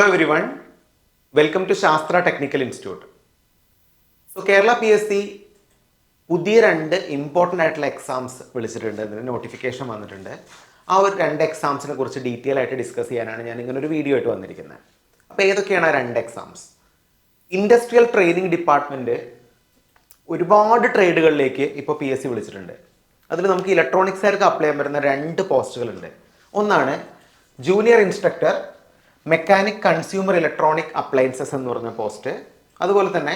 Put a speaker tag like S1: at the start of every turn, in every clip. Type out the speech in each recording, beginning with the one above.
S1: everyone, welcome to Shastra Technical Institute. So Kerala PSC പുതിയ രണ്ട് important ആയിട്ടുള്ള exams വിളിച്ചിട്ടുണ്ട്, അതിന് നോട്ടിഫിക്കേഷൻ വന്നിട്ടുണ്ട്. ആ ഒരു രണ്ട് എക്സാംസിനെ കുറിച്ച് ഡീറ്റെയിൽ ആയിട്ട് ഡിസ്കസ് ചെയ്യാനാണ് ഞാൻ ഇങ്ങനെ ഒരു വീഡിയോ ആയിട്ട് വന്നിരിക്കുന്നത്. അപ്പോൾ ഏതൊക്കെയാണ് ആ രണ്ട് എക്സാംസ്? ഇൻഡസ്ട്രിയൽ ട്രെയിനിങ് ഡിപ്പാർട്ട്മെൻറ്റ് ഒരുപാട് ട്രേഡുകളിലേക്ക് ഇപ്പോൾ PSC വിളിച്ചിട്ടുണ്ട്. അതിൽ നമുക്ക് ഇലക്ട്രോണിക്സുകാർക്ക് അപ്ലൈ ചെയ്യാൻ പറ്റുന്ന രണ്ട് പോസ്റ്റുകളുണ്ട്. ഒന്നാണ് junior instructor mechanic consumer electronic appliances എന്ന് പറഞ്ഞ പോസ്റ്റ്, അതുപോലെ തന്നെ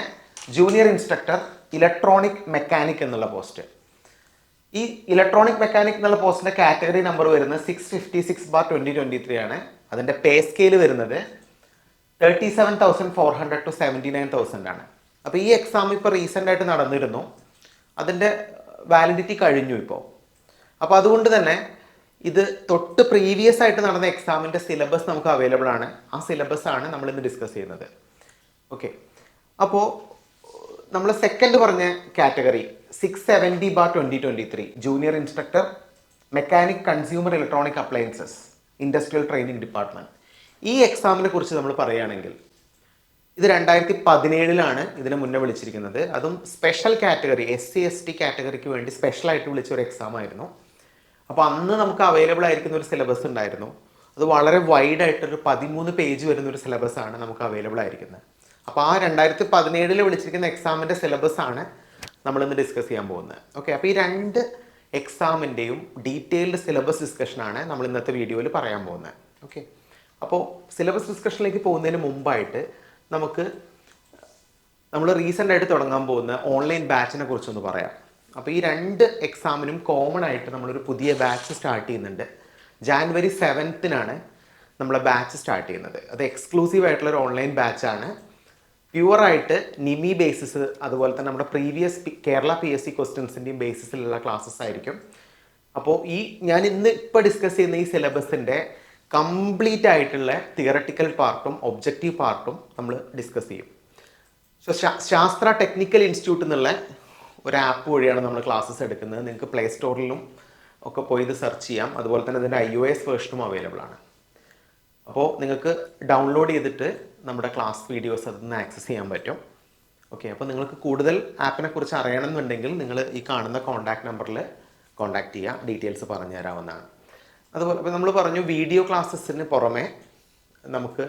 S1: ജൂനിയർ ഇൻസ്ട്രക്ടർ ഇലക്ട്രോണിക് മെക്കാനിക് എന്നുള്ള പോസ്റ്റ്. ഈ ഇലക്ട്രോണിക് മെക്കാനിക് എന്നുള്ള പോസ്റ്റിൻ്റെ കാറ്റഗറി നമ്പർ വരുന്നത് 656/2023 ആണ്. അതിൻ്റെ പേ സ്കെയിൽ വരുന്നത് 37,400 to 79,000 ആണ്. അപ്പോൾ ഈ എക്സാം ഇപ്പോൾ റീസെൻ്റ് ആയിട്ട് നടന്നിരുന്നു, അതിൻ്റെ വാലിഡിറ്റി കഴിഞ്ഞു ഇപ്പോൾ. അപ്പോൾ അതുകൊണ്ട് തന്നെ ഇത് തൊട്ട് പ്രീവിയസ് ആയിട്ട് നടന്ന എക്സാമിൻ്റെ സിലബസ് നമുക്ക് അവൈലബിൾ ആണ്. ആ സിലബസ് ആണ് നമ്മളിന്ന് ഡിസ്കസ് ചെയ്യുന്നത്. ഓക്കെ, അപ്പോൾ നമ്മൾ സെക്കൻഡ് പറഞ്ഞ category 670/2023 junior instructor mechanic consumer electronic appliances industrial training department. ഈ എക്സാമിനെ കുറിച്ച് നമ്മൾ പറയുകയാണെങ്കിൽ ഇത് 2017 ഇതിന് മുന്നേ വിളിച്ചിരിക്കുന്നത്. അതും സ്പെഷ്യൽ കാറ്റഗറി SC ST കാറ്റഗറിക്ക് വേണ്ടി സ്പെഷ്യലായിട്ട് വിളിച്ച ഒരു എക്സാം ആയിരുന്നു. അപ്പോൾ അന്ന് നമുക്ക് അവൈലബിൾ ആയിരിക്കുന്ന ഒരു സിലബസ് ഉണ്ടായിരുന്നു. അത് വളരെ വൈഡ് ആയിട്ടൊരു 13 പേജ് വരുന്ന ഒരു സിലബസ് ആണ് നമുക്ക് അവൈലബിൾ ആയിരിക്കുന്നത്. അപ്പോൾ ആ 2017 വിളിച്ചിരിക്കുന്ന എക്സാമിൻ്റെ സിലബസ് ആണ് നമ്മളിന്ന് ഡിസ്കസ് ചെയ്യാൻ പോകുന്നത്. ഓക്കെ, അപ്പോൾ ഈ രണ്ട് എക്സാമിൻ്റെയും ഡീറ്റെയിൽഡ് സിലബസ് ഡിസ്കഷനാണ് നമ്മൾ ഇന്നത്തെ വീഡിയോയിൽ പറയാൻ പോകുന്നത്. ഓക്കെ, അപ്പോൾ സിലബസ് ഡിസ്കഷനിലേക്ക് പോകുന്നതിന് മുമ്പായിട്ട് നമ്മൾ റീസെൻ്റ് ആയിട്ട് തുടങ്ങാൻ പോകുന്ന ഓൺലൈൻ ബാച്ചിനെ കുറിച്ചൊന്ന് പറയാം. അപ്പോൾ ഈ രണ്ട് എക്സാമിനും കോമൺ ആയിട്ട് നമ്മളൊരു പുതിയ ബാച്ച് സ്റ്റാർട്ട് ചെയ്യുന്നുണ്ട്. January 7th നമ്മളെ ബാച്ച് സ്റ്റാർട്ട് ചെയ്യുന്നത്. അത് എക്സ്ക്ലൂസീവ് ആയിട്ടുള്ളൊരു ഓൺലൈൻ ബാച്ചാണ്. പ്യുവറായിട്ട് നിമി ബേസിസ്, അതുപോലെ തന്നെ നമ്മുടെ പ്രീവിയസ് കേരള PSC ക്വസ്റ്റ്യൻസിൻ്റെയും ബേസിസിലുള്ള ക്ലാസ്സസ് ആയിരിക്കും. അപ്പോൾ ഞാൻ ഇന്ന് ഇപ്പോൾ ഡിസ്കസ് ചെയ്യുന്ന ഈ സിലബസിൻ്റെ കംപ്ലീറ്റ് ആയിട്ടുള്ള തിയറട്ടിക്കൽ പാർട്ടും ഒബ്ജക്റ്റീവ് പാർട്ടും നമ്മൾ ഡിസ്കസ് ചെയ്യും. സോ ശാസ്ത്ര ടെക്നിക്കൽ ഇൻസ്റ്റിറ്റ്യൂട്ട് എന്നുള്ള ഒരു ആപ്പ് വഴിയാണ് നമ്മൾ ക്ലാസ്സസ് എടുക്കുന്നത്. നിങ്ങൾക്ക് പ്ലേ സ്റ്റോറിലും ഒക്കെ പോയി ഇത് സെർച്ച് ചെയ്യാം. അതുപോലെ തന്നെ ഇതിൻ്റെ iOS വേർഷനും അവൈലബിൾ ആണ്. അപ്പോൾ നിങ്ങൾക്ക് ഡൗൺലോഡ് ചെയ്തിട്ട് നമ്മുടെ ക്ലാസ് വീഡിയോസ് അതിൽ നിന്ന് ആക്സസ് ചെയ്യാൻ പറ്റും. ഓക്കെ, അപ്പോൾ നിങ്ങൾക്ക് കൂടുതൽ ആപ്പിനെ കുറിച്ച് അറിയണമെന്നുണ്ടെങ്കിൽ നിങ്ങൾ ഈ കാണുന്ന കോൺടാക്ട് നമ്പറിൽ കോൺടാക്ട് ചെയ്യുക, ഡീറ്റെയിൽസ് പറഞ്ഞു തരാവുന്നതാണ്. അതുപോലെ ഇപ്പോൾ നമ്മൾ പറഞ്ഞു വീഡിയോ ക്ലാസ്സസിന് പുറമെ നമുക്ക്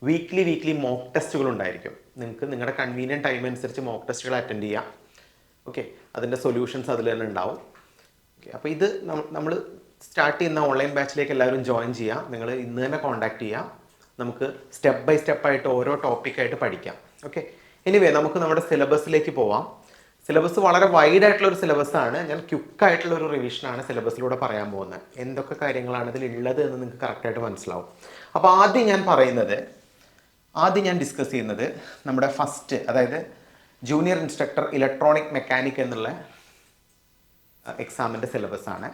S1: വീക്ക്ലി മോക്ക് ടെസ്റ്റുകൾ ഉണ്ടായിരിക്കും. നിങ്ങൾക്ക് നിങ്ങളുടെ കൺവീനിയൻറ്റ് ടൈം അനുസരിച്ച് മോക്ക് ടെസ്റ്റുകൾ അറ്റൻഡ് ചെയ്യാം. ഓക്കെ, അതിൻ്റെ സൊല്യൂഷൻസ് അതിൽ തന്നെ ഉണ്ടാവും. ഓക്കെ, അപ്പോൾ ഇത് നമ്മൾ സ്റ്റാർട്ട് ചെയ്യുന്ന ഓൺലൈൻ ബാച്ചിലേക്ക് എല്ലാവരും ജോയിൻ ചെയ്യാം. നിങ്ങൾ ഇന്ന് തന്നെ കോൺടാക്ട് ചെയ്യാം. നമുക്ക് സ്റ്റെപ്പ് ബൈ സ്റ്റെപ്പായിട്ട് ഓരോ ടോപ്പിക്കായിട്ട് പഠിക്കാം. ഓക്കെ, എനിവേ നമുക്ക് നമ്മുടെ സിലബസിലേക്ക് പോവാം. സിലബസ് വളരെ വൈഡ് ആയിട്ടുള്ളൊരു സിലബസാണ്. ഞാൻ ക്വിക്കായിട്ടുള്ളൊരു റിവിഷനാണ് സിലബസിലൂടെ പറയാൻ പോകുന്നത്. എന്തൊക്കെ കാര്യങ്ങളാണ് ഇതിലുള്ളത് എന്ന് നിങ്ങൾക്ക് കറക്റ്റായിട്ട് മനസ്സിലാവും. അപ്പോൾ ആദ്യം ഞാൻ ഡിസ്കസ് ചെയ്യുന്നത് നമ്മുടെ ഫസ്റ്റ്, അതായത് ജൂനിയർ ഇൻസ്ട്രക്ടർ ഇലക്ട്രോണിക് മെക്കാനിക് എന്നുള്ള എക്സാമിൻ്റെ സിലബസാണ്.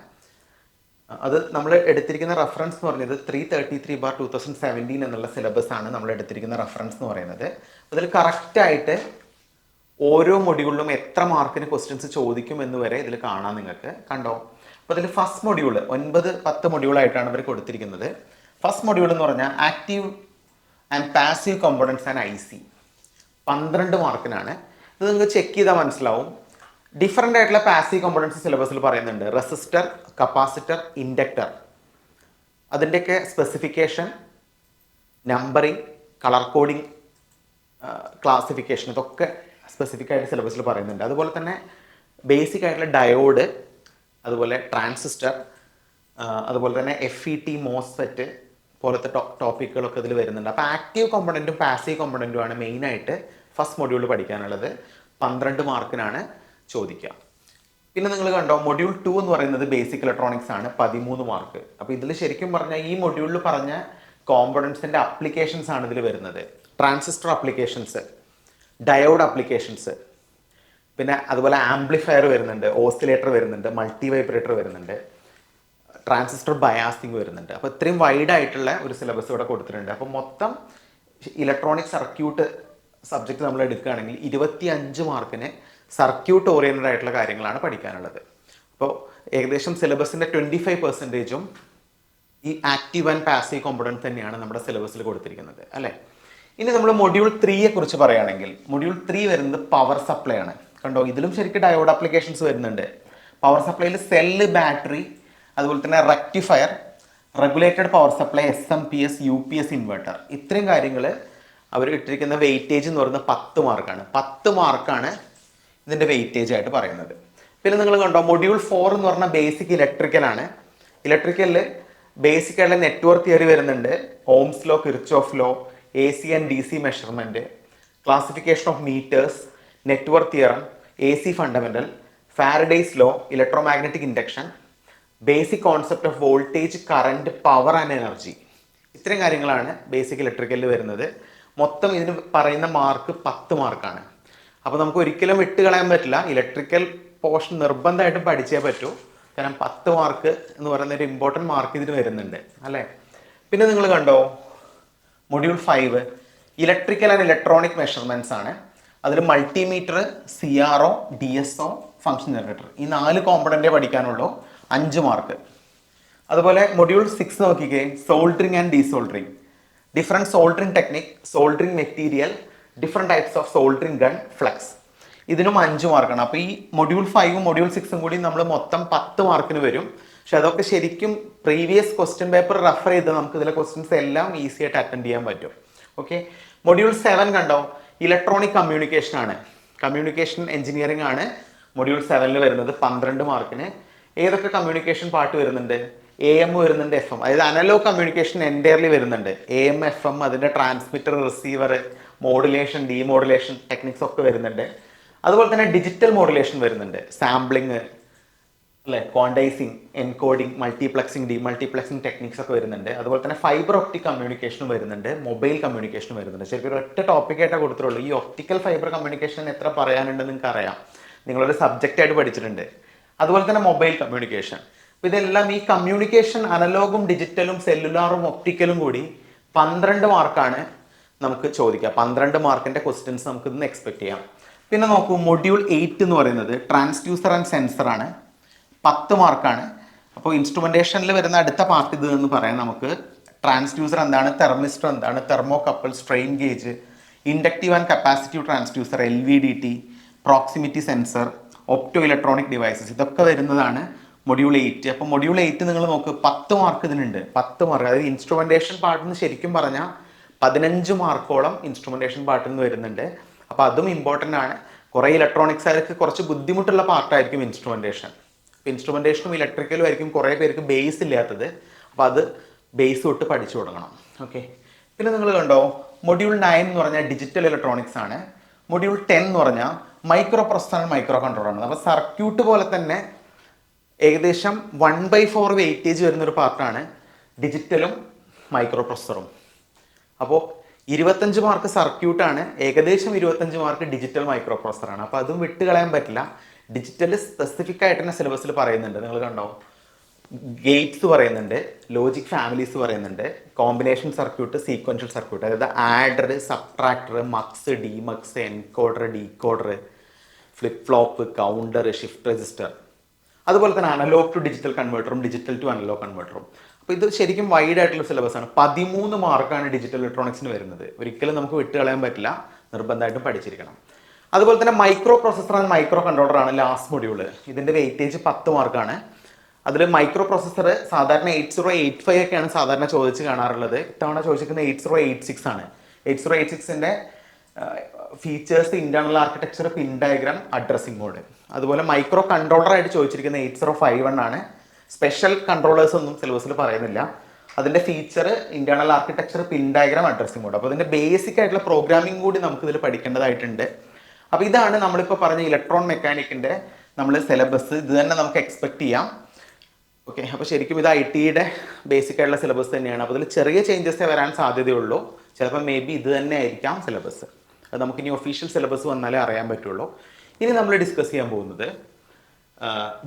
S1: അത് നമ്മൾ എടുത്തിരിക്കുന്ന റെഫറൻസ് എന്ന് പറയുന്നത് 333/2017 എന്നുള്ള സിലബസാണ് നമ്മൾ എടുത്തിരിക്കുന്ന റെഫറൻസ് എന്ന് പറയുന്നത്. അതിൽ കറക്റ്റായിട്ട് ഓരോ മൊഡ്യൂളിലും എത്ര മാർക്കിന് ക്വസ്റ്റ്യൻസ് ചോദിക്കും എന്ന് വരെ ഇതിൽ കാണാൻ നിങ്ങൾക്ക് കണ്ടോ. അപ്പോൾ അതിൽ ഫസ്റ്റ് മൊഡ്യൂൾ 9-10 മൊഡ്യൂളായിട്ടാണ് ഇവർ കൊടുത്തിരിക്കുന്നത്. ഫസ്റ്റ് മൊഡ്യൂൾ എന്ന് പറഞ്ഞാൽ active and passive components and IC 12 മാർക്കിനാണ്. ഇത് നിങ്ങൾക്ക് ചെക്ക് ചെയ്താൽ മനസ്സിലാവും. ഡിഫറെൻ്റ് ആയിട്ടുള്ള പാസീവ് കമ്പോണൻസ് സിലബസിൽ പറയുന്നുണ്ട്. റെസിസ്റ്റർ, കപ്പാസിറ്റർ, ഇൻഡക്ടർ, അതിൻ്റെയൊക്കെ specification, numbering, colour coding, classification, ഇതൊക്കെ സ്പെസിഫിക് ആയിട്ട് സിലബസിൽ പറയുന്നുണ്ട്. അതുപോലെ തന്നെ ബേസിക് ആയിട്ടുള്ള ഡയോഡ്, അതുപോലെ ട്രാൻസിസ്റ്റർ, അതുപോലെ തന്നെ FET, MOSFET പോലത്തെ ടോപ്പിക്കുകളൊക്കെ ഇതിൽ വരുന്നുണ്ട്. അപ്പോൾ ആക്റ്റീവ് കോമ്പണൻറ്റും പാസീവ് കോമ്പണൻറ്റും ആണ് മെയിനായിട്ട് ഫസ്റ്റ് മൊഡ്യൂൾ പഠിക്കാനുള്ളത്. 12 മാർക്കിനാണ് ചോദിക്കുക. പിന്നെ നിങ്ങൾ കണ്ടോ മൊഡ്യൂൾ 2 എന്ന് പറയുന്നത് ബേസിക് ഇലക്ട്രോണിക്സ് ആണ്, 13 മാർക്ക്. അപ്പോൾ ഇതിൽ ശരിക്കും പറഞ്ഞാൽ ഈ മൊഡ്യൂളിൽ പറഞ്ഞ കോമ്പണൻസിൻ്റെ അപ്ലിക്കേഷൻസ് ആണ് ഇതിൽ വരുന്നത്. ട്രാൻസിസ്റ്റർ അപ്ലിക്കേഷൻസ്, ഡയോഡ് അപ്ലിക്കേഷൻസ്, പിന്നെ അതുപോലെ ആംപ്ലിഫയർ വരുന്നുണ്ട്, ഓസിലേറ്റർ വരുന്നുണ്ട്, മൾട്ടി വൈബ്രേറ്റർ വരുന്നുണ്ട്, ട്രാൻസിസ്റ്റർ ബയാസിങ് വരുന്നുണ്ട്. അപ്പോൾ ഇത്രയും വൈഡ് ആയിട്ടുള്ള ഒരു സിലബസ് ഇവിടെ കൊടുത്തിട്ടുണ്ട്. അപ്പോൾ മൊത്തം ഇലക്ട്രോണിക് സർക്യൂട്ട് സബ്ജക്റ്റ് നമ്മൾ എടുക്കുകയാണെങ്കിൽ 25 മാർക്കിന് സർക്യൂട്ട് ഓറിയൻറ്റഡ് ആയിട്ടുള്ള കാര്യങ്ങളാണ് പഠിക്കാനുള്ളത്. അപ്പോൾ ഏകദേശം സിലബസിൻ്റെ 25% ഈ ആക്റ്റീവ് ആൻഡ് പാസീവ് കോമ്പണൻറ്റ് തന്നെയാണ് നമ്മുടെ സിലബസിൽ കൊടുത്തിരിക്കുന്നത്, അല്ലേ? ഇനി നമ്മൾ മൊഡ്യൂൾ 3യെ കുറിച്ച് പറയുകയാണെങ്കിൽ മൊഡ്യൂൾ 3 വരുന്നത് പവർ സപ്ലൈ ആണ്. കണ്ടോ, ഇതിലും ശരിക്കും ഡയോഡ് ആപ്ലിക്കേഷൻസ് വരുന്നുണ്ട്. പവർ സപ്ലൈയിൽ സെല്ല്, ബാറ്ററി, അതുപോലെ തന്നെ rectifier, regulated power supply, SMPS, UPS inverter, ഇത്രയും കാര്യങ്ങൾ അവർ ഇട്ടിരിക്കുന്ന വെയിറ്റേജ് എന്ന് പറയുന്നത് 10 മാർക്കാണ്. 10 മാർക്കാണ് ഇതിൻ്റെ വെയിറ്റേജ് ആയിട്ട് പറയുന്നത്. പിന്നെ നിങ്ങൾ കണ്ടോ, മൊഡ്യൂൾ 4 എന്ന് പറഞ്ഞാൽ ബേസിക് ഇലക്ട്രിക്കലാണ്. ഇലക്ട്രിക്കലിൽ ബേസിക് ആയിട്ടുള്ള നെറ്റ്വർക്ക് തിയറി വരുന്നുണ്ട്, Ohm's law, Kirchhoff law, AC and DC measurement, classification of meters, network theorem, AC fundamental, Faraday's law, electromagnetic induction, basic concept of voltage, current, power and energy, ഇത്രയും കാര്യങ്ങളാണ് basic ഇലക്ട്രിക്കലിൽ വരുന്നത്. മൊത്തം ഇതിന് പറയുന്ന mark 10 മാർക്കാണ്. അപ്പോൾ നമുക്ക് ഒരിക്കലും വിട്ട് കളയാൻ പറ്റില്ല, ഇലക്ട്രിക്കൽ പോർഷൻ നിർബന്ധമായിട്ടും പഠിച്ചേ പറ്റൂ. കാരണം 10 മാർക്ക് എന്ന് പറയുന്ന ഒരു ഇമ്പോർട്ടൻറ്റ് മാർക്ക് ഇതിന് വരുന്നുണ്ട് അല്ലേ. പിന്നെ നിങ്ങൾ കണ്ടോ, module 5 electrical and electronic measurements ആണ്. അതിൽ multimeter, CRO, DSO, function generator, ഈ 4 കോമ്പണൻറ്റേ പഠിക്കാനുള്ളൂ, 5 മാർക്ക്. അതുപോലെ മൊഡ്യൂൾ 6 നോക്കിക്കേ, soldering and desoldering, different soldering technique, soldering material, different types of soldering gun, flux, ഇതിനും 5 മാർക്കാണ്. അപ്പോൾ ഈ മൊഡ്യൂൾ 5ഉം മൊഡ്യൂൾ 6ഉം കൂടി നമ്മൾ മൊത്തം 10 മാർക്കിന് വരും. പക്ഷെ അതൊക്കെ ശരിക്കും പ്രീവിയസ് ക്വസ്റ്റ്യൻ പേപ്പർ റെഫർ ചെയ്ത് നമുക്ക് ഇതിലെ ക്വസ്റ്റ്യൻസ് എല്ലാം ഈസി ആയിട്ട് അറ്റൻഡ് ചെയ്യാൻ പറ്റും. ഓക്കെ, മൊഡ്യൂൾ 7 കണ്ടോ, ഇലക്ട്രോണിക് കമ്മ്യൂണിക്കേഷൻ ആണ്, കമ്മ്യൂണിക്കേഷൻ എഞ്ചിനീയറിംഗ് ആണ് മൊഡ്യൂൾ 7ൽ വരുന്നത്, 12 മാർക്കിന്. ഏതൊക്കെ കമ്മ്യൂണിക്കേഷൻ പാർട്ട് വരുന്നുണ്ട്? AM വരുന്നുണ്ട്, FM, അതായത് അനലോഗ് കമ്മ്യൂണിക്കേഷൻ എൻറ്റയർലി വരുന്നുണ്ട്. AM, FM, അതിൻ്റെ transmitter, receiver, modulation, demodulation techniques ഒക്കെ വരുന്നുണ്ട്. അതുപോലെ തന്നെ ഡിജിറ്റൽ മോഡുലേഷൻ വരുന്നുണ്ട്, സാമ്പിളിങ് അല്ലേ, ക്വാണ്ടൈസിങ്, എൻകോഡിങ്, മൾട്ടിപ്ലക്സിങ്, ഡിമൾട്ടിപ്ലക്സിങ് ടെക്നിക്സ് ഒക്കെ വരുന്നുണ്ട്. അതുപോലെ തന്നെ ഫൈബർ ഒപ്റ്റിക് കമ്മ്യൂണിക്കേഷനും വരുന്നുണ്ട്, മൊബൈൽ കമ്മ്യൂണിക്കേഷനും വരുന്നുണ്ട്. ശരിക്കും ഒറ്റ ടോപ്പിക്കായിട്ടാണ് കൊടുത്തിട്ടുള്ളൂ. ഈ ഒപ്റ്റിക്കൽ ഫൈബർ കമ്മ്യൂണിക്കേഷൻ എത്ര പറയാനുണ്ടെന്ന് നിങ്ങൾക്ക് അറിയാം, നിങ്ങളൊരു സബ്ജക്റ്റ് ആയിട്ട് പഠിച്ചിട്ടുണ്ട്. അതുപോലെ തന്നെ മൊബൈൽ കമ്മ്യൂണിക്കേഷൻ. ഇതെല്ലാം ഈ കമ്മ്യൂണിക്കേഷൻ അനലോഗും ഡിജിറ്റലും സെല്ലുലാറും ഒപ്റ്റിക്കലും കൂടി 12 മാർക്കാണ് നമുക്ക് ചോദിക്കുക. 12 മാർക്കിൻ്റെ ക്വസ്റ്റ്യൻസ് നമുക്ക് ഇന്ന് എക്സ്പെക്ട് ചെയ്യാം. പിന്നെ നോക്കൂ, മൊഡ്യൂൾ 8 എന്ന് പറയുന്നത് ട്രാൻസ്ഡ്യൂസർ ആൻഡ് സെൻസർ ആണ്, 10 മാർക്കാണ്. അപ്പോൾ ഇൻസ്ട്രുമെൻറ്റേഷനിൽ വരുന്ന അടുത്ത പാർട്ട് ഇത് എന്ന് പറയാം നമുക്ക്. ട്രാൻസ്ഡ്യൂസർ എന്താണ്, തെർമിസ്റ്റർ എന്താണ്, thermocouple, strain gauge, inductive and capacitive transducer, LVDT, proximity sensor, opto electronic devices, ഇതൊക്കെ വരുന്നതാണ് മൊഡ്യൂൾ 8. അപ്പോൾ മൊഡ്യൂൾ 8 നിങ്ങൾ നോക്ക്, 10 മാർക്ക് ഇതിനുണ്ട്, 10 മാർക്ക്. അതായത് ഇൻസ്ട്രുമെൻറ്റേഷൻ പാർട്ടിൽ നിന്ന് ശരിക്കും പറഞ്ഞാൽ 15 മാർക്കോളം ഇൻസ്ട്രുമെൻറ്റേഷൻ പാർട്ടിൽ നിന്ന് വരുന്നുണ്ട്. അപ്പോൾ അതും ഇമ്പോർട്ടൻ്റ് ആണ്. കുറേ ഇലക്ട്രോണിക്സുകാർക്ക് കുറച്ച് ബുദ്ധിമുട്ടുള്ള പാർട്ടായിരിക്കും ഇൻസ്ട്രുമെൻറ്റേഷൻ. അപ്പോൾ ഇൻസ്ട്രുമെൻറ്റേഷനും ഇലക്ട്രിക്കലും ആയിരിക്കും കുറേ പേർക്ക് ബേസ് ഇല്ലാത്തത്. അപ്പോൾ അത് ബേസ് തൊട്ട് പഠിച്ചു തുടങ്ങണം. ഓക്കെ, പിന്നെ നിങ്ങൾ കണ്ടോ, മൊഡ്യൂൾ 9 എന്ന് പറഞ്ഞാൽ ഡിജിറ്റൽ ഇലക്ട്രോണിക്സ് ആണ്. മൊഡ്യൂൾ 10 എന്ന് പറഞ്ഞാൽ മൈക്രോ പ്രൊസസ്സർ, മൈക്രോ കൺട്രോളറാണ്. അപ്പോൾ സർക്യൂട്ട് പോലെ തന്നെ ഏകദേശം 1/4 വെയിറ്റേജ് വരുന്നൊരു പാർട്ടാണ് ഡിജിറ്റലും മൈക്രോ പ്രൊസസ്സറും. അപ്പോൾ 25 മാർക്ക് സർക്യൂട്ടാണ്, ഏകദേശം 25 മാർക്ക് ഡിജിറ്റൽ മൈക്രോ പ്രൊസസ്സറാണ്. അപ്പോൾ അതും വിട്ട് കളയാൻ പറ്റില്ല. ഡിജിറ്റൽ സ്പെസിഫിക് ആയിട്ട് തന്നെ സിലബസിൽ പറയുന്നുണ്ട്. നിങ്ങൾ കണ്ടോ, ഗേറ്റ്സ് പറയുന്നുണ്ട്, ലോജിക് ഫാമിലീസ് പറയുന്നുണ്ട്, കോമ്പിനേഷൻ സർക്യൂട്ട്, സീക്വൻഷ്യൽ സർക്യൂട്ട്, അതായത് adder, subtractor, mux, demux, encoder, decoder, flip flop, counter, shift register, അതുപോലെ തന്നെ അനലോഗ് ടു ഡിജിറ്റൽ കൺവേർട്ടറും ഡിജിറ്റൽ ടു അനലോഗ് കൺവേർട്ടറും. അപ്പോൾ ഇത് ശരിക്കും വൈഡ് ആയിട്ടുള്ള സിലബസ് ആണ്. 13 മാർക്കാണ് ഡിജിറ്റൽ ഇലക്ട്രോണിക്സിന് വരുന്നത്. ഒരിക്കലും നമുക്ക് വിട്ട് കളയാൻ പറ്റില്ല, നിർബന്ധമായിട്ടും പഠിച്ചിരിക്കണം. അതുപോലെ തന്നെ മൈക്രോ പ്രൊസസ്സർ ആൻഡ് മൈക്രോ കൺട്രോളറാണ് ലാസ്റ്റ് മൊഡ്യൂൾ. ഇതിൻ്റെ വെയിറ്റേജ് 10 മാർക്കാണ്. അതിൽ മൈക്രോ പ്രൊസസ്സർ സാധാരണ 8085 ഒക്കെയാണ് സാധാരണ ചോദിച്ച് കാണാറുള്ളത്. ഇത്തവണ ചോദിച്ചിരിക്കുന്നത് 8086 ആണ്. 8086ൻ്റെ ഫീച്ചേഴ്സ്, ഇന്റേണൽ ആർക്കിടെക്ചർ, പിൻ ഡയഗ്രാം, അഡ്രസ്സിംഗ് മോഡ്. അതുപോലെ മൈക്രോ കൺട്രോളറായിട്ട് ചോദിച്ചിരിക്കുന്നത് 8051 ആണ്. സ്പെഷ്യൽ കൺട്രോളേഴ്സ് ഒന്നും സിലബസിൽ പറയുന്നില്ല. അതിൻ്റെ ഫീച്ചർ, ഇന്റേണൽ ആർക്കിടെക്ചർ, പിൻ ഡയഗ്രാം, അഡ്രസ്സിംഗ് മോഡ്. അപ്പോൾ അതിൻ്റെ ബേസിക് ആയിട്ടുള്ള പ്രോഗ്രാമിംഗ് കൂടി നമുക്ക് ഇതിൽ പഠിക്കേണ്ടതായിട്ടുണ്ട്. അപ്പോൾ ഇതാണ് നമ്മളിപ്പോൾ പറഞ്ഞ ഇലക്ട്രോൺ മെക്കാനിക്കിൻ്റെ നമ്മൾ സിലബസ്. ഇത് തന്നെ നമുക്ക് എക്സ്പെക്ട് ചെയ്യാം. ഓക്കെ, അപ്പോൾ ശരിക്കും ഇത് IT-യുടെ ബേസിക് ആയിട്ടുള്ള സിലബസ് തന്നെയാണ്. അപ്പോൾ ഇതിൽ ചെറിയ ചേഞ്ചസേ വരാൻ സാധ്യതയുള്ളൂ. ചിലപ്പോൾ മേ ബി ഇത് തന്നെ ആയിരിക്കാം സിലബസ്. അത് നമുക്കിനി ഒഫീഷ്യൽ സിലബസ് വന്നാലേ അറിയാൻ പറ്റുള്ളൂ. ഇനി നമ്മൾ ഡിസ്കസ് ചെയ്യാൻ പോകുന്നത്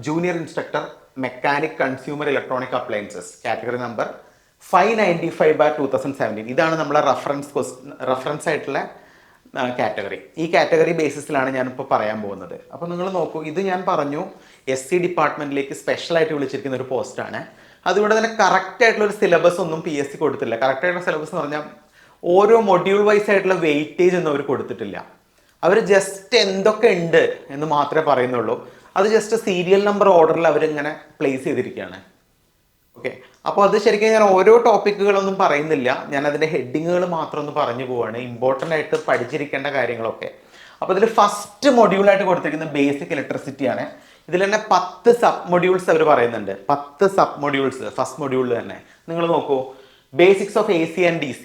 S1: junior instructor mechanic consumer electronic appliances category number 595/2017. ഇതാണ് നമ്മളെ റെഫറൻസ് ആയിട്ടുള്ള കാറ്റഗറി. ഈ കാറ്റഗറി ബേസിസിലാണ് ഞാനിപ്പോൾ പറയാൻ പോകുന്നത്. അപ്പോൾ നിങ്ങൾ നോക്കൂ, ഇത് ഞാൻ പറഞ്ഞു SC ഡിപ്പാർട്ട്മെൻറ്റിലേക്ക് സ്പെഷ്യലായിട്ട് വിളിച്ചിരിക്കുന്ന ഒരു പോസ്റ്റാണ്. അതുകൊണ്ട് തന്നെ കറക്റ്റ് ആയിട്ടുള്ള ഒരു സിലബസ് ഒന്നും PSC കൊടുത്തില്ല. കറക്റ്റ് ആയിട്ടുള്ള സിലബസ് എന്ന് പറഞ്ഞാൽ ഓരോ മൊഡ്യൂൾ വൈസ് ആയിട്ടുള്ള വെയിറ്റേജ് ഒന്നും അവർ കൊടുത്തിട്ടില്ല. അവർ ജസ്റ്റ് എന്തൊക്കെ ഉണ്ട് എന്ന് മാത്രമേ പറയുന്നുള്ളൂ. അത് ജസ്റ്റ് സീരിയൽ നമ്പർ ഓർഡറിൽ അവരിങ്ങനെ പ്ലേസ് ചെയ്തിരിക്കുകയാണ്. ഓക്കെ, അപ്പോൾ അത് ശരിക്കും ഞാൻ ഓരോ ടോപ്പിക്കുകളൊന്നും പറയുന്നില്ല, ഞാൻ അതിൻ്റെ ഹെഡിങ്ങുകൾ മാത്രം ഒന്ന് പറഞ്ഞു പോവാണ്, ഇമ്പോർട്ടൻ്റ് ആയിട്ട് പഠിച്ചിരിക്കേണ്ട കാര്യങ്ങളൊക്കെ. അപ്പോൾ ഇതിൽ ഫസ്റ്റ് മൊഡ്യൂളായിട്ട് കൊടുത്തിരിക്കുന്നത് ബേസിക് ഇലക്ട്രിസിറ്റി ആണ്. ഇതിൽ തന്നെ 10 സബ് മൊഡ്യൂൾസ് അവർ പറയുന്നുണ്ട്. 10 സബ് മൊഡ്യൂൾസ് ഫസ്റ്റ് മൊഡ്യൂളിൽ തന്നെ. നിങ്ങൾ നോക്കൂ, basics of AC and DC,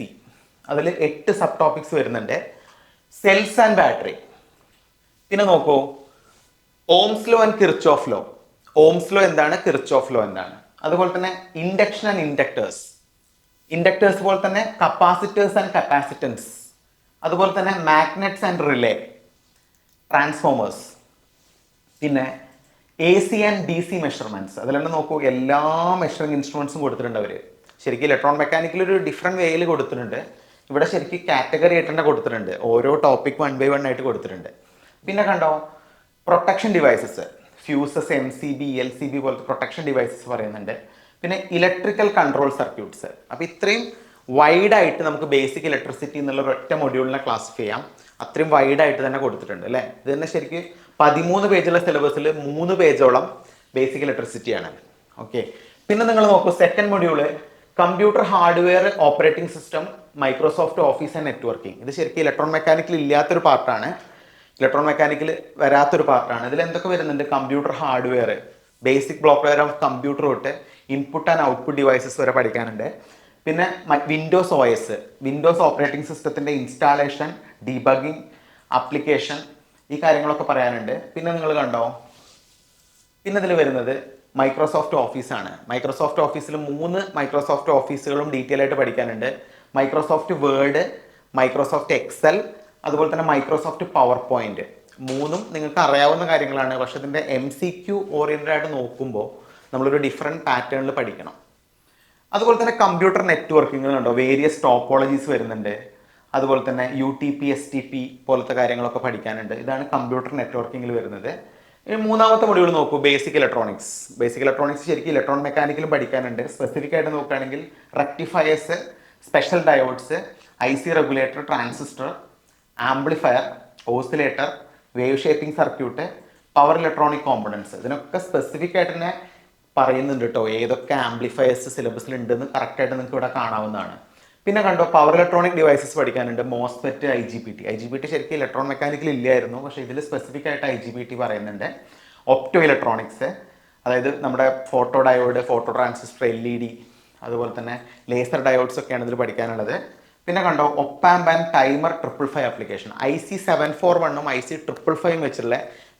S1: അതിൽ 8 സബ് ടോപ്പിക്സ് വരുന്നുണ്ട്. Cells and battery. പിന്നെ നോക്കൂ, Ohm's law and Kirchhoff law. Ohm's law എന്താണ്, കിർച്ചോഫ് ലോ എന്താണ്. അതുപോലെ തന്നെ ഇൻഡക്ഷൻ ആൻഡ് ഇൻഡക്ടേഴ്സ്. ഇൻഡക്ടേഴ്സ് പോലെ തന്നെ കപ്പാസിറ്റേഴ്സ് ആൻഡ് കപ്പാസിറ്റൻസ്. അതുപോലെ തന്നെ മാഗ്നറ്റ്സ് ആൻഡ് റിലേ, ട്രാൻസ്ഫോമേഴ്സ്. പിന്നെ AC ആൻഡ് DC മെഷർമെന്റ്സ്. അതിൽ തന്നെ നോക്കൂ, എല്ലാ മെഷറിംഗ് ഇൻസ്ട്രുമെന്റ്സും കൊടുത്തിട്ടുണ്ട് അവർ. ശരിക്കും ഇലക്ട്രോൺ മെക്കാനിക്കൽ ഒരു ഡിഫറെൻറ്റ് വേയിൽ കൊടുത്തിട്ടുണ്ട്. ഇവിടെ ശരിക്കും കാറ്റഗറി ആയിട്ട് തന്നെ കൊടുത്തിട്ടുണ്ട്. ഓരോ ടോപ്പിക് 1 by 1 ആയിട്ട് കൊടുത്തിട്ടുണ്ട്. പിന്നെ കണ്ടോ, protection devices, fuses, MCB, LCB പോലത്തെ പ്രൊട്ടക്ഷൻ ഡിവൈസസ് പറയുന്നുണ്ട്. പിന്നെ ഇലക്ട്രിക്കൽ കൺട്രോൾ സർക്യൂട്ട്സ്. അപ്പോൾ ഇത്രയും വൈഡായിട്ട് നമുക്ക് ബേസിക് ഇലക്ട്രിസിറ്റി എന്നുള്ള ഒറ്റ മൊഡ്യൂളിനെ ക്ലാസിഫൈ ചെയ്യാം. അത്രയും വൈഡായിട്ട് തന്നെ കൊടുത്തിട്ടുണ്ട് അല്ലേ. ഇത് തന്നെ ശരിക്കും 13 പേജുള്ള സിലബസിൽ 3 പേജോളം ബേസിക് ഇലക്ട്രിസിറ്റി ആണ്. ഓക്കെ, പിന്നെ നിങ്ങൾ നോക്കൂ, second module computer hardware operating system, Microsoft office and networking. ഇത് ശരിക്കും ഇലക്ട്രോൺ മെക്കാനിക്കൽ ഇല്ലാത്തൊരു പാർട്ടാണ്, ഇലക്ട്രോൺ മെക്കാനിക്കൽ വരാത്തൊരു പാർട്ടാണ്. ഇതിൽ എന്തൊക്കെ വരുന്നുണ്ട്, computer hardware, basic block diagram of computer തൊട്ട് ഇൻപുട്ട് ആൻഡ് ഔട്ട്പുട്ട് ഡിവൈസസ് വരെ പഠിക്കാനുണ്ട്. പിന്നെ വിൻഡോസ് OS, വിൻഡോസ് ഓപ്പറേറ്റിംഗ് സിസ്റ്റത്തിൻ്റെ ഇൻസ്റ്റാളേഷൻ, ഡീബഗിങ്, ആപ്ലിക്കേഷൻ, ഈ കാര്യങ്ങളൊക്കെ പറയാനുണ്ട്. പിന്നെ നിങ്ങൾ കണ്ടോ, പിന്നെ ഇതിൽ വരുന്നത് മൈക്രോസോഫ്റ്റ് ഓഫീസാണ്. മൈക്രോസോഫ്റ്റ് ഓഫീസിൽ 3 മൈക്രോസോഫ്റ്റ് ഓഫീസുകളും ഡീറ്റെയിൽ ആയിട്ട് പഠിക്കാനുണ്ട്. മൈക്രോസോഫ്റ്റ് വേർഡ്, മൈക്രോസോഫ്റ്റ് എക്സൽ, അതുപോലെ തന്നെ മൈക്രോസോഫ്റ്റ് പവർ പോയിന്റ്. 3ഉം നിങ്ങൾക്ക് അറിയാവുന്ന കാര്യങ്ങളാണ്. പക്ഷെ ഇതിൻ്റെ MCQ ഓറിയൻറ്റഡ് ആയിട്ട് നോക്കുമ്പോൾ നമ്മളൊരു ഡിഫറെൻറ്റ് പാറ്റേണിൽ പഠിക്കണം. അതുപോലെ തന്നെ കമ്പ്യൂട്ടർ നെറ്റ്വർക്കിംഗ് ഉണ്ടോ, വേരിയസ് ടോപ്പോളജീസ് വരുന്നുണ്ട്. അതുപോലെ തന്നെ UTP, STP പോലത്തെ കാര്യങ്ങളൊക്കെ പഠിക്കാനുണ്ട്. ഇതാണ് കമ്പ്യൂട്ടർ നെറ്റ്വർക്കിങ്ങിൽ വരുന്നത്. ഇനി മൂന്നാമത്തെ മൊഡ്യൂൾ നോക്കൂ, ബേസിക് ഇലക്ട്രോണിക്സ്. ബേസിക് ഇലക്ട്രോണിക്സ് ശരിക്കും ഇലക്ട്രോൺ മെക്കാനിക്കലും പഠിക്കാനുണ്ട്. സ്പെസിഫിക് ആയിട്ട് നോക്കുകയാണെങ്കിൽ rectifiers, special diodes, IC regulator, transistor, amplifier, oscillator, wave shaping circuit, power electronic components. ഇതിനൊക്കെ സ്പെസിഫിക് ആയിട്ട് തന്നെ പറയുന്നുണ്ട് കേട്ടോ, ഏതൊക്കെ ആംപ്ലിഫയേഴ്സ് സിലബസിൽ ഉണ്ടെന്ന് കറക്റ്റായിട്ട് നിങ്ങൾക്ക് ഇവിടെ കാണാവുന്നതാണ്. പിന്നെ കണ്ടോ, പവർ ഇലക്ട്രോണിക് ഡിവൈസസ് പഠിക്കാനുണ്ട്. മോസ്ഫെറ്റ്, IGBT ശരിക്കും ഇലക്ട്രോൺ മെക്കാനിക്കൽ ഇല്ലായിരുന്നു, പക്ഷേ ഇതിൽ സ്പെസിഫിക് ആയിട്ട് IGBT പറയുന്നുണ്ട്. ഒപ്റ്റോ ഇലക്ട്രോണിക്സ്, അതായത് നമ്മുടെ photo diode, photo transistor, LED, അതുപോലെ തന്നെ ലേസർ ഡയോഡ്സ് ഒക്കെയാണ് ഇതിൽ പഠിക്കാനുള്ളത്. പിന്നെ കണ്ടോ, op-amp and timer 555 application, IC 741ഉം IC 555 വെച്ചുള്ള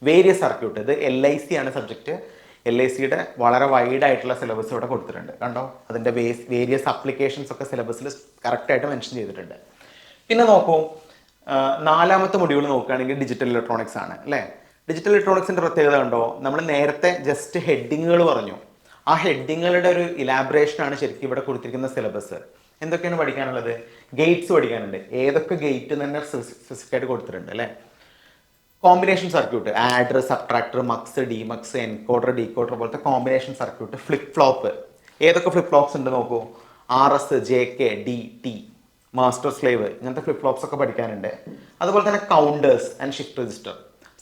S1: വേരിയസ് സർക്യൂട്ട്. ഇത് LIC ആണ് സബ്ജക്റ്റ്. LICയുടെ വളരെ വൈഡ് ആയിട്ടുള്ള സിലബസ് ഇവിടെ കൊടുത്തിട്ടുണ്ട്. കണ്ടോ, അതിൻ്റെ വേരിയസ് അപ്ലിക്കേഷൻസ് ഒക്കെ സിലബസിൽ കറക്റ്റായിട്ട് മെൻഷൻ ചെയ്തിട്ടുണ്ട്. പിന്നെ നോക്കൂ, 4ാമത്തെ മൊഡ്യൂൾ നോക്കുകയാണെങ്കിൽ ഡിജിറ്റൽ ഇലക്ട്രോണിക്സ് ആണ് അല്ലേ. ഡിജിറ്റൽ ഇലക്ട്രോണിക്സിൻ്റെ പ്രത്യേകത കണ്ടോ, നമ്മൾ നേരത്തെ ജസ്റ്റ് ഹെഡിങ്ങുകൾ പറഞ്ഞു, ആ ഹെഡിങ്ങുകളുടെ ഒരു ഇലാബറേഷനാണ് ശരിക്കും ഇവിടെ കൊടുത്തിരിക്കുന്ന സിലബസ്. എന്തൊക്കെയാണ് പഠിക്കാനുള്ളത്, ഗേറ്റ്സ് പഠിക്കാനുണ്ട്. ഏതൊക്കെ ഗേറ്റ് തന്നെ സ്പെസിഫിക് ആയിട്ട് കൊടുത്തിട്ടുണ്ട് അല്ലേ. Combination circuit, adder, subtractor, mux, demux, encoder, decoder പോലത്തെ കോമ്പിനേഷൻ സർക്യൂട്ട്. ഫ്ലിപ്പ് ഫ്ലോപ്പ്, ഏതൊക്കെ ഫ്ലിപ്പ് ഫ്ലോപ്സ് ഉണ്ട് നോക്കൂ, RS, JK, DT, master slave, ഇങ്ങനത്തെ ഫ്ലിപ്പ് ഫ്ലോപ്സ് ഒക്കെ പഠിക്കാനുണ്ട്. അതുപോലെ തന്നെ counters and shift register.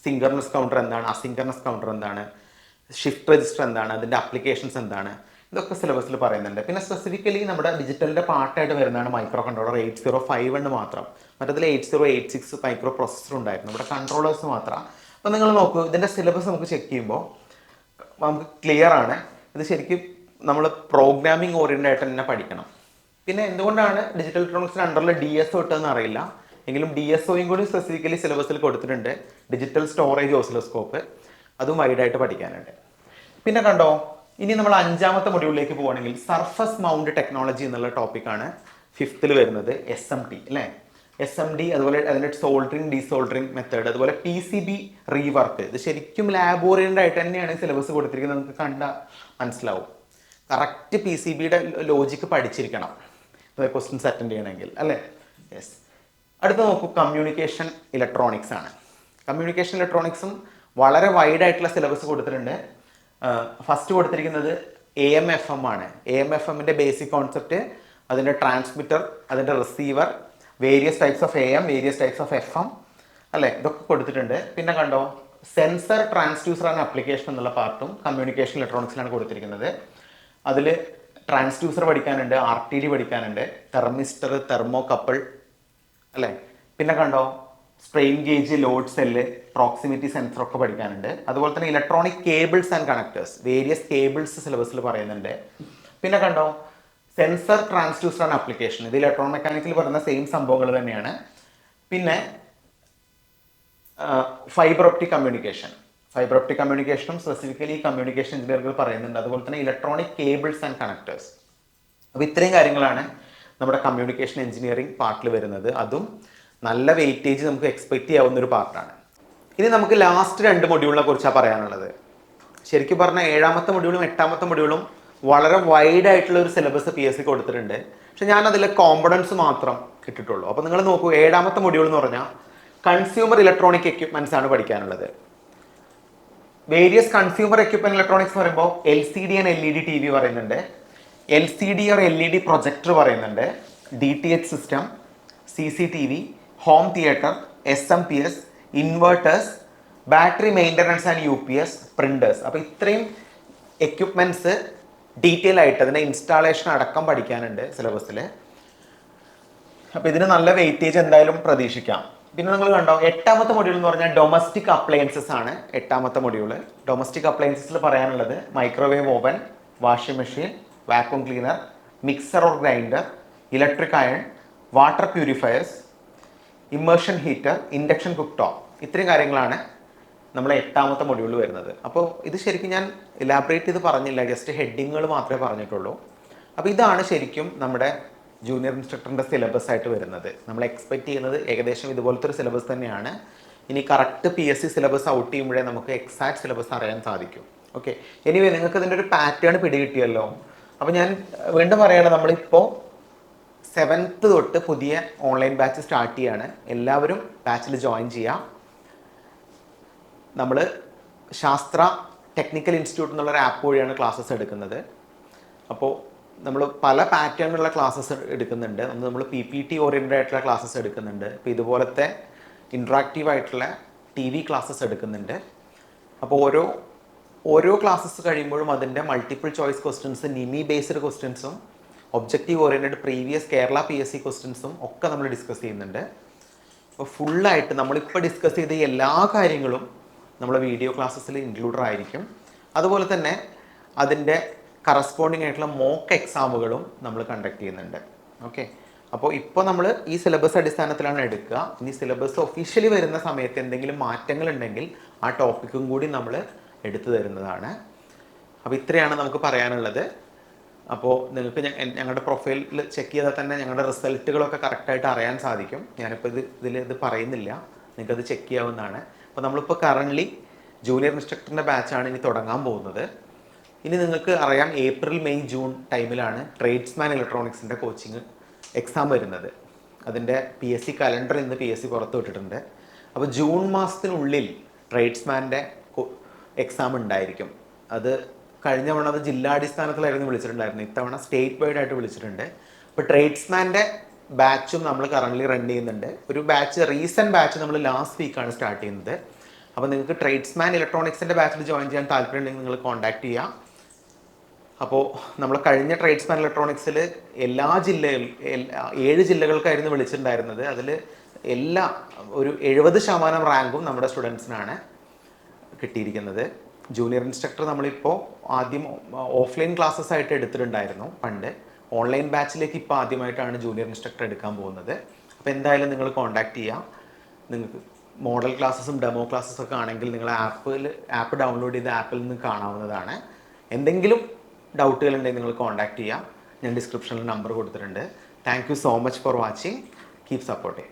S1: Synchronous counter എന്താണ്, അസിങ്കർണസ് കൗണ്ടർ എന്താണ്, ഷിഫ്റ്റ് രജിസ്റ്റർ എന്താണ്, അതിൻ്റെ അപ്ലിക്കേഷൻസ് എന്താണ്, ഇതൊക്കെ സിലബസിൽ പറയുന്നുണ്ട്. പിന്നെ സ്പെസിഫിക്കലി നമ്മുടെ ഡിജിറ്റലിൻ്റെ പാർട്ടായിട്ട് വരുന്നതാണ് മൈക്രോ കൺട്രോളർ 8051 മാത്രം. മറ്റതിൽ 8086 മൈക്രോ പ്രൊസസ്സർ ഉണ്ടായിരുന്നു. ഇവിടെ കൺട്രോളേഴ്സ് മാത്രം. അപ്പോൾ നിങ്ങൾ നോക്കൂ, ഇതിൻ്റെ സിലബസ് നമുക്ക് ചെക്ക് ചെയ്യുമ്പോൾ നമുക്ക് ക്ലിയർ ആണ്. ഇത് ശരിക്കും നമ്മൾ പ്രോഗ്രാമിംഗ് ഓറിയൻറ്റഡ് ആയിട്ട് തന്നെ പഠിക്കണം. പിന്നെ എന്തുകൊണ്ടാണ് ഡിജിറ്റൽ ഇലക്ട്രോണിക്സിന് അണ്ടറിൽ DSO ഇട്ടതെന്ന് അറിയില്ല, എങ്കിലും DSOയും കൂടി സ്പെസിഫിക്കലി സിലബസിൽ കൊടുത്തിട്ടുണ്ട്. ഡിജിറ്റൽ സ്റ്റോറേജ് ഓസിലോസ്കോപ്പ്, അതും വൈഡായിട്ട് പഠിക്കാനുണ്ട്. പിന്നെ കണ്ടോ, ഇനി നമ്മൾ 5ാമത്തെ മൊഡ്യൂളിലേക്ക് പോവുകയാണെങ്കിൽ സർഫസ് മൗണ്ട് ടെക്നോളജി എന്നുള്ള ടോപ്പിക്കാണ് 5th വരുന്നത്. SMT അല്ലേ, SMD, അതുപോലെ അതിൻ്റെ സോൾഡറിങ്, ഡീസോൾഡറിങ് മെത്തേഡ്, അതുപോലെ PCB റീവർക്ക്. ഇത് ശരിക്കും ലാബ് ഓറിയൻറ്റഡ് ആയിട്ട് തന്നെയാണ് സിലബസ് കൊടുത്തിരിക്കുന്നത്. നമുക്ക് കണ്ടാൽ മനസ്സിലാവും. കറക്റ്റ് PCBയുടെ ലോജിക്ക് പഠിച്ചിരിക്കണം ക്വസ്റ്റ്യൻസ് അറ്റൻഡ് ചെയ്യണമെങ്കിൽ അല്ലേ. യെസ്. അടുത്ത നോക്കൂ, കമ്മ്യൂണിക്കേഷൻ ഇലക്ട്രോണിക്സ് ആണ്. കമ്മ്യൂണിക്കേഷൻ ഇലക്ട്രോണിക്സും വളരെ വൈഡായിട്ടുള്ള സിലബസ് കൊടുത്തിട്ടുണ്ട്. ഫസ്റ്റ് കൊടുത്തിരിക്കുന്നത് AM/FM ആണ്. AM/FMൻ്റെ ബേസിക് കോൺസെപ്റ്റ്, അതിൻ്റെ ട്രാൻസ്മിറ്റർ, അതിൻ്റെ receiver, various types of AM, various types of FM അല്ലേ, ഇതൊക്കെ കൊടുത്തിട്ടുണ്ട്. പിന്നെ കണ്ടോ സെൻസർ, ട്രാൻസ്ഡ്യൂസർ ആൻഡ് ആപ്ലിക്കേഷൻ എന്നുള്ള പാർട്ടും കമ്മ്യൂണിക്കേഷൻ ഇലക്ട്രോണിക്സിലാണ് കൊടുത്തിരിക്കുന്നത്. അതിൽ ട്രാൻസ്ഡ്യൂസർ പഠിക്കാനുണ്ട്, RTD പഠിക്കാനുണ്ട്, തെർമിസ്റ്റർ, തെർമോ കപ്പിൾ അല്ലേ. പിന്നെ കണ്ടോ strain gauge, load cell, proximity sensor ഒക്കെ പഠിക്കാനുണ്ട്. അതുപോലെ തന്നെ electronic cables and connectors, various cables സിലബസിൽ പറയുന്നുണ്ട്. പിന്നെ കണ്ടോ സെൻസർ, ട്രാൻസ്ഡ്യൂസർ ആൻഡ് ആപ്ലിക്കേഷൻ, ഇത് ഇലക്ട്രോൺ മെക്കാനിക്കൽ പറയുന്ന സെയിം സംഭവങ്ങൾ തന്നെയാണ്. പിന്നെ fibre optic communication, fibre optic കമ്മ്യൂണിക്കേഷനും സ്പെസിഫിക്കലി കമ്മ്യൂണിക്കേഷൻ എഞ്ചിനീയറുകൾ പറയുന്നുണ്ട്. അതുപോലെ തന്നെ ഇലക്ട്രോണിക് കേബിൾസ് ആൻഡ് കണക്ടേഴ്സ്. അപ്പോൾ ഇത്രയും കാര്യങ്ങളാണ് നമ്മുടെ കമ്മ്യൂണിക്കേഷൻ എഞ്ചിനീയറിംഗ് പാർട്ടിൽ വരുന്നത്. അതും നല്ല വെയിറ്റേജ് നമുക്ക് എക്സ്പെക്ട് ചെയ്യാവുന്ന ഒരു പാർട്ടാണ്. ഇനി നമുക്ക് ലാസ്റ്റ് 2 മൊഡ്യൂളിനെ കുറിച്ചാണ് പറയാനുള്ളത്. ശരിക്കും പറഞ്ഞാൽ 7ാമത്തെ മൊഡ്യൂളും 8ാമത്തെ മൊഡ്യൂളും വളരെ വൈഡ് ആയിട്ടുള്ള ഒരു സിലബസ് PSC കൊടുത്തിട്ടുണ്ട്. പക്ഷെ ഞാൻ അതിലെ കോമ്പണൻസ് മാത്രം ഇട്ടിട്ടുള്ളൂ. അപ്പോൾ നിങ്ങൾ നോക്കൂ, 7ാമത്തെ മൊഡ്യൂൾ എന്ന് പറഞ്ഞാൽ കൺസ്യൂമർ ഇലക്ട്രോണിക് എക്യുപ്മെന്റ്സ് ആണ് പഠിക്കാനുള്ളത്. വേരിയസ് കൺസ്യൂമർ എക്യുപ്മെന്റ് ഇലക്ട്രോണിക്സ് പറയുമ്പോൾ LCD ആൻഡ് LED TV പറയുന്നുണ്ട്, LCD or LED പ്രൊജക്ടർ പറയുന്നുണ്ട്, DTH system, CCTV, home theatre, SMPS, inverters, battery maintenance and UPS, printers. അപ്പോൾ ഇത്രയും എക്യുപ്മെൻറ്റ്സ് ഡീറ്റെയിൽ ആയിട്ട് അതിൻ്റെ ഇൻസ്റ്റാളേഷൻ അടക്കം പഠിക്കാനുണ്ട് സിലബസിൽ. അപ്പോൾ ഇതിന് നല്ല വെയിറ്റേജ് എന്തായാലും പ്രതീക്ഷിക്കാം. പിന്നെ നിങ്ങൾ കണ്ടോ 8ാമത്തെ മൊഡ്യൂൾ എന്ന് പറഞ്ഞാൽ ഡൊമസ്റ്റിക് അപ്ലയൻസസ് ആണ്. 8ാമത്തെ മൊഡ്യൂൾ ഡൊമസ്റ്റിക് അപ്ലയൻസസിൽ പറയാനുള്ളത് microwave oven, washing machine, vacuum cleaner, mixer or grinder, electric iron, water purifiers, immersion heater, induction cooktop. ഇത്രയും കാര്യങ്ങളാണ് നമ്മൾ 8ാമത്തെ മൊഡ്യൂളിൽ വരുന്നത്. അപ്പോൾ ഇത് ശരിക്കും ഞാൻ ഇലാബറേറ്റ് ചെയ്ത് പറഞ്ഞില്ല, ജസ്റ്റ് ഹെഡിങ്ങുകൾ മാത്രമേ പറഞ്ഞിട്ടുള്ളൂ. അപ്പോൾ ഇതാണ് ശരിക്കും നമ്മുടെ ജൂനിയർ ഇൻസ്ട്രക്ടറിൻ്റെ സിലബസ് ആയിട്ട് വരുന്നത്. നമ്മൾ എക്സ്പെക്ട് ചെയ്യുന്നത് ഏകദേശം ഇതുപോലത്തെ ഒരു സിലബസ് തന്നെയാണ്. ഇനി കറക്റ്റ് PSC സിലബസ് ഔട്ട് ചെയ്യുമ്പോഴേ നമുക്ക് എക്സാക്ട് സിലബസ് അറിയാൻ സാധിക്കും. ഓക്കെ, എനിവേ നിങ്ങൾക്ക് ഇതിൻ്റെ ഒരു പാറ്റേൺ പിടികിട്ടിയല്ലോ. അപ്പോൾ ഞാൻ വീണ്ടും പറയുകയാണ്, നമ്മളിപ്പോൾ 7th തൊട്ട് പുതിയ ഓൺലൈൻ ബാച്ച് സ്റ്റാർട്ട് ചെയ്യാണ്. എല്ലാവരും ബാച്ചിൽ ജോയിൻ ചെയ്യാം. നമ്മൾ ശാസ്ത്ര ടെക്നിക്കൽ ഇൻസ്റ്റിറ്റ്യൂട്ട് എന്നുള്ളൊരു ആപ്പ് വഴിയാണ് ക്ലാസ്സസ് എടുക്കുന്നത്. അപ്പോൾ നമ്മൾ പല പാറ്റേണിലുള്ള ക്ലാസ്സസ് എടുക്കുന്നുണ്ട്. നമ്മൾ PPT ഓറിയൻറ്റഡ് ആയിട്ടുള്ള ക്ലാസ്സസ് എടുക്കുന്നുണ്ട്. ഇപ്പോൾ ഇതുപോലത്തെ ഇൻട്രാക്റ്റീവ് ആയിട്ടുള്ള TV ക്ലാസ്സസ് എടുക്കുന്നുണ്ട്. അപ്പോൾ ഓരോ ക്ലാസ്സസ് കഴിയുമ്പോഴും അതിൻ്റെ മൾട്ടിപ്പിൾ ചോയ്സ് ക്വസ്റ്റ്യൻസ്, നിമി ബേസ്ഡ് ക്വസ്റ്റ്യൻസും objective oriented previous Kerala PSC ക്വസ്റ്റ്യൻസും ഒക്കെ നമ്മൾ ഡിസ്കസ് ചെയ്യുന്നുണ്ട്. അപ്പോൾ ഫുള്ളായിട്ട് നമ്മളിപ്പോൾ ഡിസ്കസ് ചെയ്ത എല്ലാ കാര്യങ്ങളും നമ്മളെ വീഡിയോ ക്ലാസ്സസിൽ ഇൻക്ലൂഡഡ് ആയിരിക്കും. അതുപോലെ തന്നെ അതിൻ്റെ കറസ്പോണ്ടിങ് ആയിട്ടുള്ള മോക്ക് എക്സാമുകളും നമ്മൾ കണ്ടക്ട് ചെയ്യുന്നുണ്ട്. ഓക്കെ, അപ്പോൾ ഇപ്പോൾ നമ്മൾ ഈ സിലബസ് അടിസ്ഥാനത്തിലാണ് എടുക്കുക. ഇനി സിലബസ് ഒഫീഷ്യലി വരുന്ന സമയത്ത് എന്തെങ്കിലും മാറ്റങ്ങൾ ഉണ്ടെങ്കിൽ ആ ടോപ്പിക്കും കൂടി നമ്മൾ എടുത്തു തരുന്നതാണ്. അപ്പോൾ ഇത്രയാണ് നമുക്ക് പറയാനുള്ളത്. അപ്പോൾ നിങ്ങൾക്ക് ഞങ്ങളുടെ പ്രൊഫൈലിൽ ചെക്ക് ചെയ്താൽ തന്നെ ഞങ്ങളുടെ റിസൾട്ടുകളൊക്കെ കറക്റ്റായിട്ട് അറിയാൻ സാധിക്കും. ഞാനിപ്പോൾ ഇത് പറയുന്നില്ല, നിങ്ങൾക്കത് ചെക്ക് ചെയ്യാവുന്നതാണ്. അപ്പോൾ നമ്മളിപ്പോൾ കറൻ്റ്ലി ജൂനിയർ ഇൻസ്ട്രക്ടറിൻ്റെ ബാച്ചാണ് ഇനി തുടങ്ങാൻ പോകുന്നത്. ഇനി നിങ്ങൾക്ക് അറിയാം ഏപ്രിൽ, മെയ്, ജൂൺ ടൈമിലാണ് ട്രേഡ്സ്മാൻ ഇലക്ട്രോണിക്സിൻ്റെ കോച്ചിങ് എക്സാം വരുന്നത്. അതിൻ്റെ PSC കലണ്ടർ ഇന്ന് PSC പുറത്തു വിട്ടിട്ടുണ്ട്. അപ്പോൾ ജൂൺ മാസത്തിനുള്ളിൽ ട്രേഡ്സ്മാൻ്റെ എക്സാം ഉണ്ടായിരിക്കും. അത് കഴിഞ്ഞ തവണ അത് ജില്ലാടിസ്ഥാനത്തിലായിരുന്നു വിളിച്ചിട്ടുണ്ടായിരുന്നു, ഇത്തവണ സ്റ്റേറ്റ് വൈഡ് ആയിട്ട് വിളിച്ചിട്ടുണ്ട്. അപ്പോൾ ട്രേഡ്സ്മാൻ്റെ ബാച്ചും നമ്മൾ കറൻ്റ്ലി റൺ ചെയ്യുന്നുണ്ട്. ഒരു റീസെൻറ്റ് ബാച്ച് നമ്മൾ ലാസ്റ്റ് വീക്കാണ് സ്റ്റാർട്ട് ചെയ്യുന്നത്. അപ്പോൾ നിങ്ങൾക്ക് ട്രേഡ്സ്മാൻ ഇലക്ട്രോണിക്സിൻ്റെ ബാച്ചിൽ ജോയിൻ ചെയ്യാൻ താല്പര്യം ഉണ്ടെങ്കിൽ നിങ്ങൾ കോൺടാക്ട് ചെയ്യാം. അപ്പോൾ നമ്മൾ കഴിഞ്ഞ ട്രേഡ്സ്മാൻ ഇലക്ട്രോണിക്സിൽ എല്ലാ 7 ജില്ലകൾക്കായിരുന്നു വിളിച്ചിട്ടുണ്ടായിരുന്നത്. അതിൽ ഒരു 70% റാങ്കും നമ്മുടെ സ്റ്റുഡൻസിനാണ് കിട്ടിയിരിക്കുന്നത്. ജൂനിയർ ഇൻസ്ട്രക്ടർ നമ്മളിപ്പോൾ ആദ്യം ഓഫ്ലൈൻ ക്ലാസ്സസ് ആയിട്ട് എടുത്തിട്ടുണ്ടായിരുന്നു പണ്ട്. ഓൺലൈൻ ബാച്ചിലേക്ക് ഇപ്പോൾ ആദ്യമായിട്ടാണ് ജൂനിയർ ഇൻസ്ട്രക്ടർ എടുക്കാൻ പോകുന്നത്. അപ്പോൾ എന്തായാലും നിങ്ങൾ കോൺടാക്ട് ചെയ്യാം. നിങ്ങൾക്ക് മോഡൽ ക്ലാസ്സസും ഡെമോ ക്ലാസ്സസും ഒക്കെ ആണെങ്കിൽ നിങ്ങൾ ആപ്പ് ഡൗൺലോഡ് ചെയ്ത് ആപ്പിൽ നിന്ന് കാണാവുന്നതാണ്. എന്തെങ്കിലും ഡൗട്ടുകൾ ഉണ്ടെങ്കിൽ നിങ്ങൾ കോൺടാക്ട് ചെയ്യാം. ഞാൻ ഡിസ്ക്രിപ്ഷനിൽ നമ്പർ കൊടുത്തിട്ടുണ്ട്. Thank you so much for watching. Keep supporting.